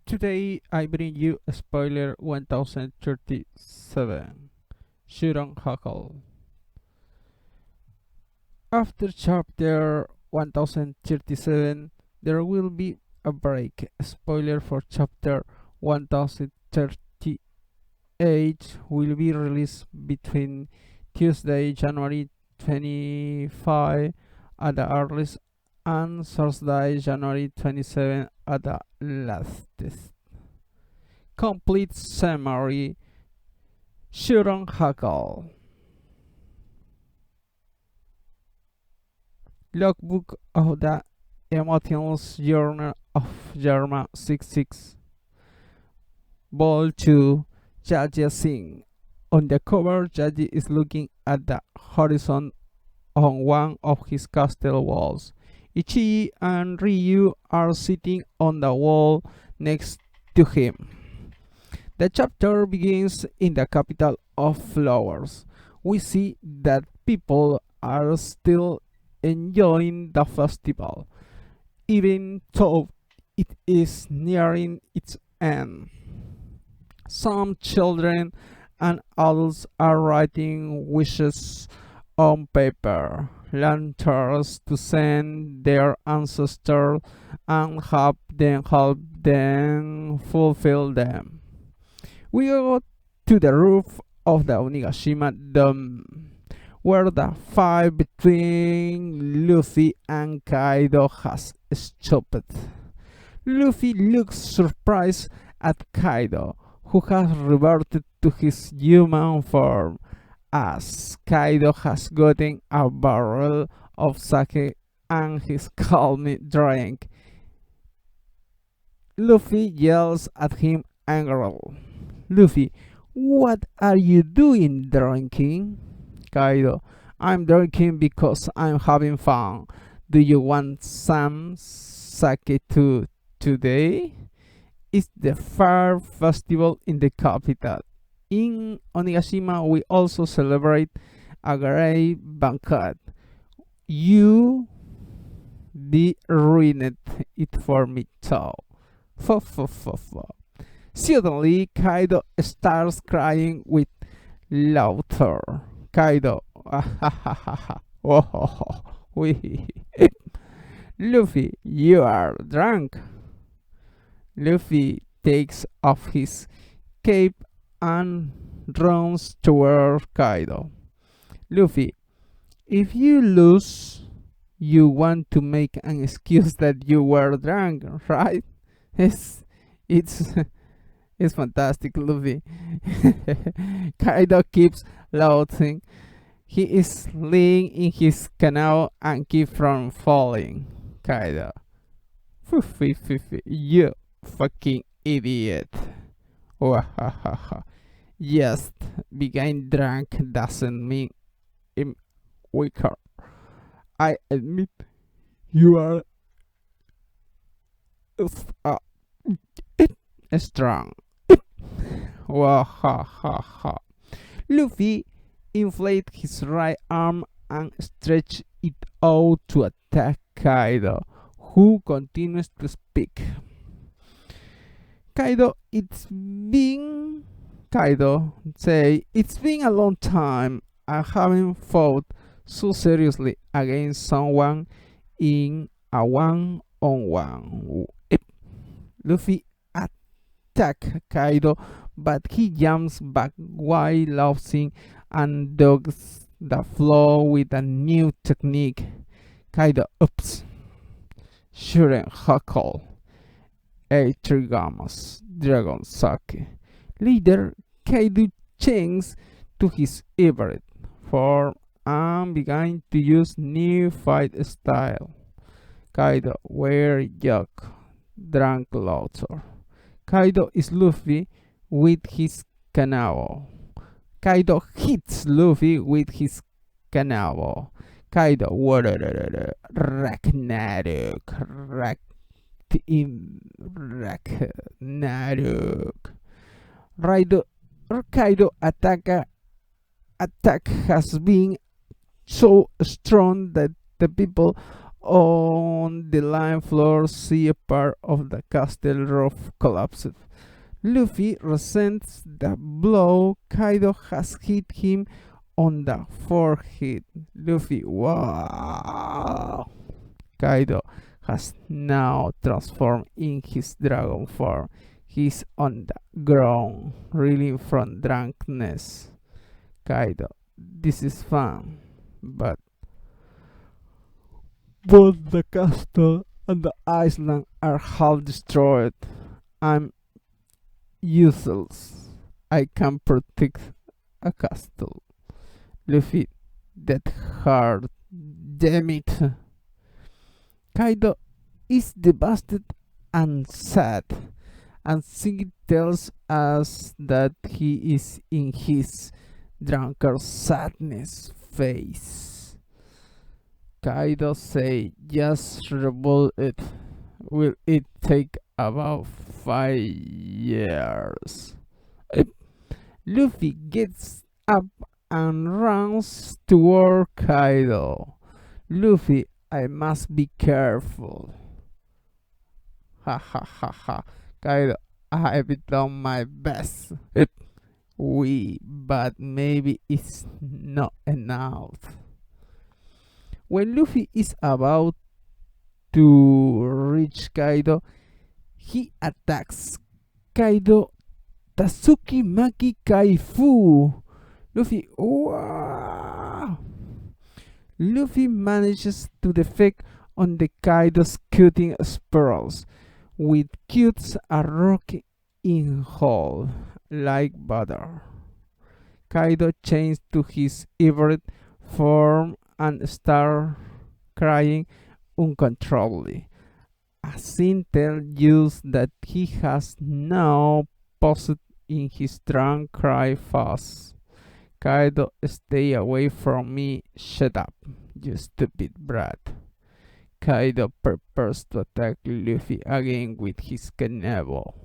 Today I bring you spoiler 1037. Shouldn't Huckle. After chapter 1037, there will be a break. Spoiler for chapter 1038 will be released between Tuesday, January 25 at the earliest and Thursday, January 27 at the latest. Complete summary. Shouldn't Huckle. Logbook of the Emotions Journal of Jarma 66. Ball 2. Jaja Singh. On the cover, Jaji is looking at the horizon on one of his castle walls. Ichi and Ryu are sitting on the wall next to him. The chapter begins in the capital of flowers. We see that people are still enjoying the festival, even though it is nearing its end. Some children and adults are writing wishes on paper, lanterns to send their ancestors and have them help them fulfill them. We go to the roof of the Onigashima Dome, where the fight between Luffy and Kaido has stopped. Luffy looks surprised at Kaido, who has reverted to his human form, as Kaido has gotten a barrel of sake and his calming drink. Luffy yells at him angrily. Luffy, what are you doing drinking? Kaido, I'm drinking because I'm having fun. Do you want some sake too today? It's the Fire Festival in the capital. In Onigashima, we also celebrate a great banquet. You be ruined it for me too. Fo fo fo fo. Suddenly, Kaido starts crying with laughter. Kaido, oh, wee. Luffy, you are drunk. Luffy takes off his cape and runs toward Kaido. Luffy, if you lose, you want to make an excuse that you were drunk, right? It's it's fantastic, Luffy. Kaido keeps laughing. He is laying in his canoe and keeps from falling. Kaido, you fucking idiot. Wahahaha. Just being drunk doesn't mean I'm weaker. I admit you are uh, strong. Wahahaha. Luffy inflates his right arm and stretches it out to attack Kaido, who continues to speak. Kaido, it's been a long time. I haven't fought so seriously against someone in a one-on-one. Luffy attacks Kaido, but he jumps back while laughing and dogs the floor with a new technique. Kaido, oops, shouldn't huckle. Trigamas, Dragon Sake. Later, Kaido changes to his hybrid form and began to use new fight style. Kaido wear yoke, drunk laughter. Kaido is Luffy with his canoe. Kaido hits Luffy with his canoe. Kaido, Ragnarok, in Ragnarok. Kaido attack has been so strong that the people On the lime floor, see a part of the castle roof collapsed. Luffy resents the blow Kaido has hit him on the forehead. Luffy, wow! Kaido has now transformed in his dragon form. He's on the ground, reeling from drunkenness. Kaido, this is fun, but both the castle and the island are half destroyed. I'm useless. I can protect a castle. Luffy, that hard. Damn it. Kaido is devastated and sad, and Singing tells us that he is in his drunkard sadness phase. Kaido say, just rebuild it. Will it take about 5 years? Luffy gets up and runs toward Kaido. Luffy, I must be careful. Ha ha ha ha. Kaido, I've done my best. But maybe it's not enough. When Luffy is about to reach Kaido, he attacks Kaido Tatsuki Maki Kaifu. Luffy, wow! Luffy manages to defect on the Kaido's cutting spirals, with cutes a rock in hole like butter. Kaido changes to his hybrid form and starts crying uncontrollably. A scene tells you that he has now posed in his drunk cry fast. Kaido, stay away from me, shut up, you stupid brat. Kaido prepares to attack Luffy again with his cannibal.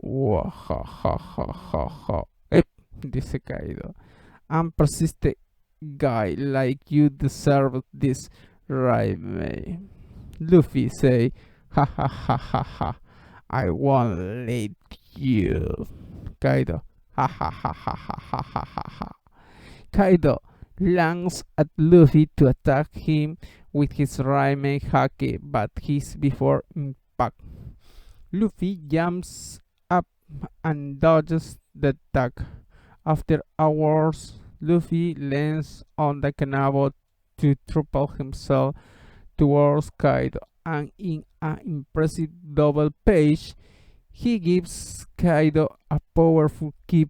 Wahahahaha. Dice Kaido. I'm persistent guy like you deserve this, right, me. Luffy say, ha ha ha ha ha. I won't let you. Kaido, ha ha ha ha ha ha ha ha ha. Kaido lunges at Luffy to attack him with his ramen hake, but he's before impact. Luffy jumps up and dodges the attack. After hours, Luffy lands on the canal to triple himself towards Kaido, and in an impressive double page, he gives Kaido a powerful kick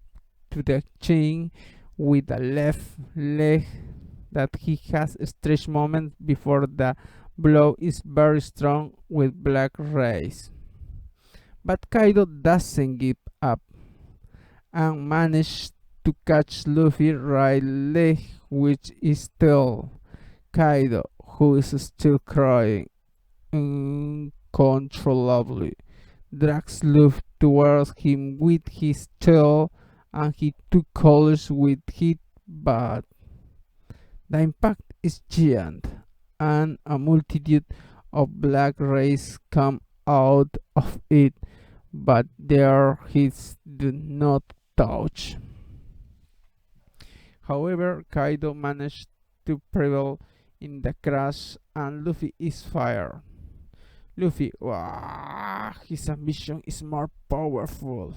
to the chin with the left leg that he has stretched moments before. The blow is very strong with black rays. But Kaido doesn't give up and manages to catch Luffy's right leg, which is still. Kaido, who is still crying uncontrollably, drags Luffy towards him with his tail, and he too collides with it, but the impact is giant, and a multitude of black rays come out of it, but their heads do not touch. However, Kaido managed to prevail in the crash, and Luffy is fired. Luffy, wow, his ambition is more powerful.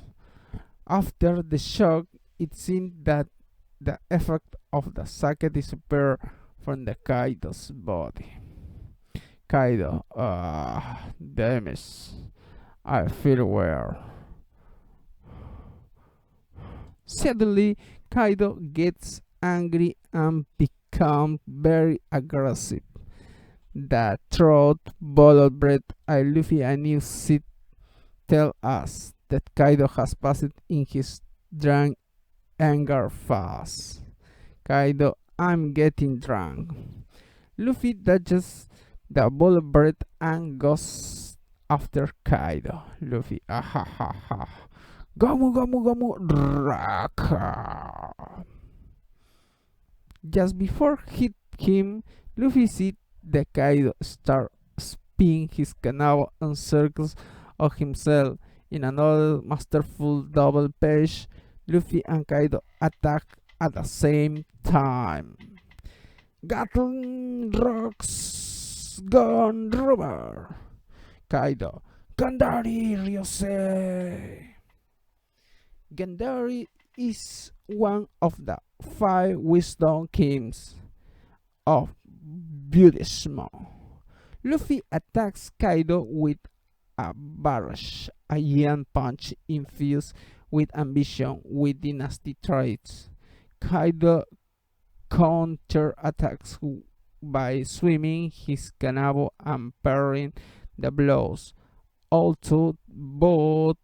After the shock, it seemed that the effect of the sake disappeared from the Kaido's body. Kaido, damn it, I feel weird. Suddenly, Kaido gets angry and becomes very aggressive. The throat bottle breath I Luffy and you see tell us that Kaido has passed in his drunk anger fast. Kaido, I'm getting drunk. Luffy dodges the bottle breath and goes after Kaido. Luffy, ahahaha. Gamu gamu gamu raka. Just before hit him, Luffy sees the Kaido start spinning his canoe in circles of himself. In another masterful double page, Luffy and Kaido attack at the same time. Gatling rocks gone rubber. Kaido, Gandari Ryosei. Gandari is one of the 5 wisdom kings of Buddhism. Luffy attacks Kaido with a barrage, a giant punch infused with ambition with dynasty traits. Kaido counter-attacks by swimming his canoe and parrying the blows. Although both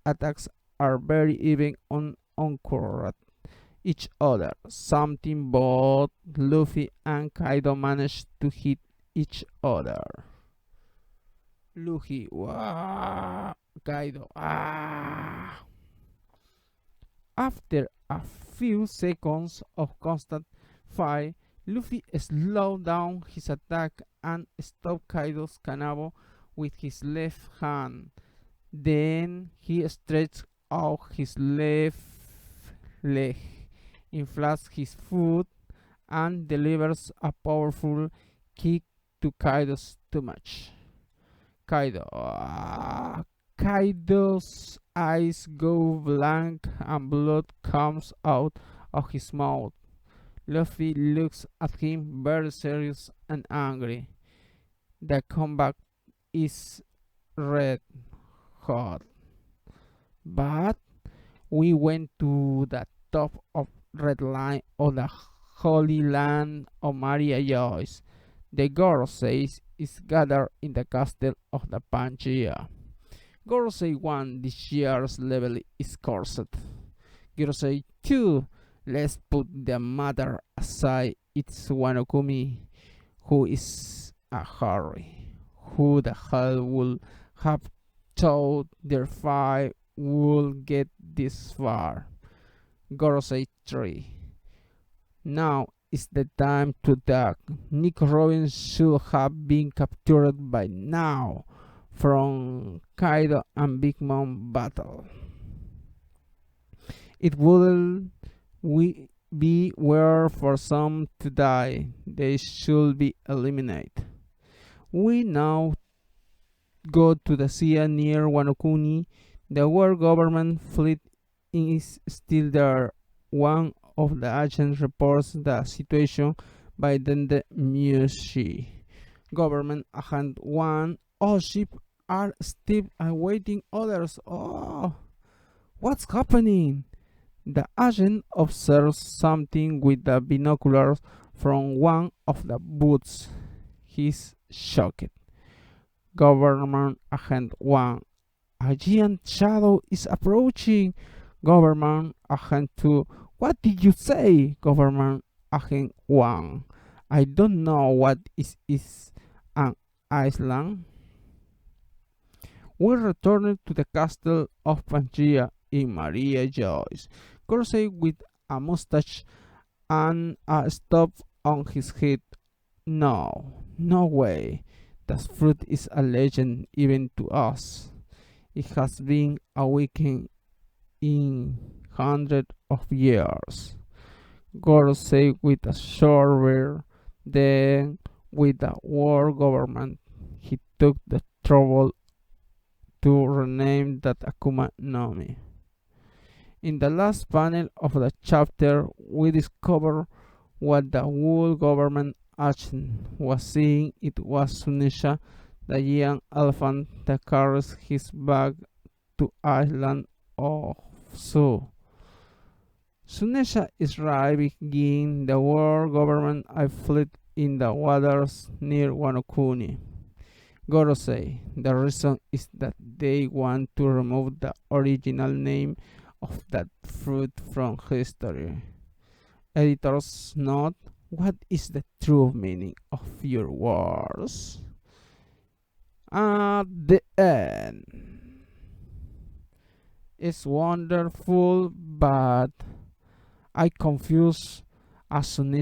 attacks are very even on anchored each other, something both Luffy and Kaido manage to hit each other. Luffy, wah, Kaido, ah. After a few seconds of constant fight, Luffy slowed down his attack and stopped Kaido's canoe with his left hand. Then he stretched out his left leg, inflates his foot, and delivers a powerful kick to Kaido's stomach. Kaido. Kaido's eyes go blank and blood comes out of his mouth. Luffy looks at him very serious and angry. The combat is red hot. But we went to the top of red line of the holy land of Maria Joyce. The Gorosei is gathered in the castle of the Pangea. Gorosei 1 this year's level is cursed. Gorosei 2, let's put the matter aside, it's Wanokuni who is a hurry. Who the hell would have thought their fight would get this far? Gorosei 3. Now is the time to attack. Nick Robin should have been captured by now from Kaido and Big Mom battle. It wouldn't be where for some to die. They should be eliminated. We now go to the sea near Wanokuni. The world government fleet is still there. One of the agents reports the situation by the Mushi. Government Agent 1, all ships are still awaiting others. Oh, what's happening? The agent observes something with the binoculars from one of the booths. He's shocked. Government Agent 1, a giant shadow is approaching. Government Agent 2, what did you say? Government Agent 1, I don't know what is an island. We returned to the castle of Pangea in Maria Joyce. Gorosei with a mustache and a stop on his head. No way. That fruit is a legend even to us. It has been awakened in hundreds of years. Gorosei with a short beard. Then, with the world government, he took the trouble to rename that Akuma no Mi. In the last panel of the chapter, we discover what the world government agent was seeing. It was Zunesha, the young elephant that carries his bag to island of Su. Zunesha is driving the world government a fleet in the waters near Wanokuni. Gorosei, the reason is that they want to remove the original name of that fruit from history. Editor's note: what is the true meaning of your words? At the end, it's wonderful, but I confuse as soon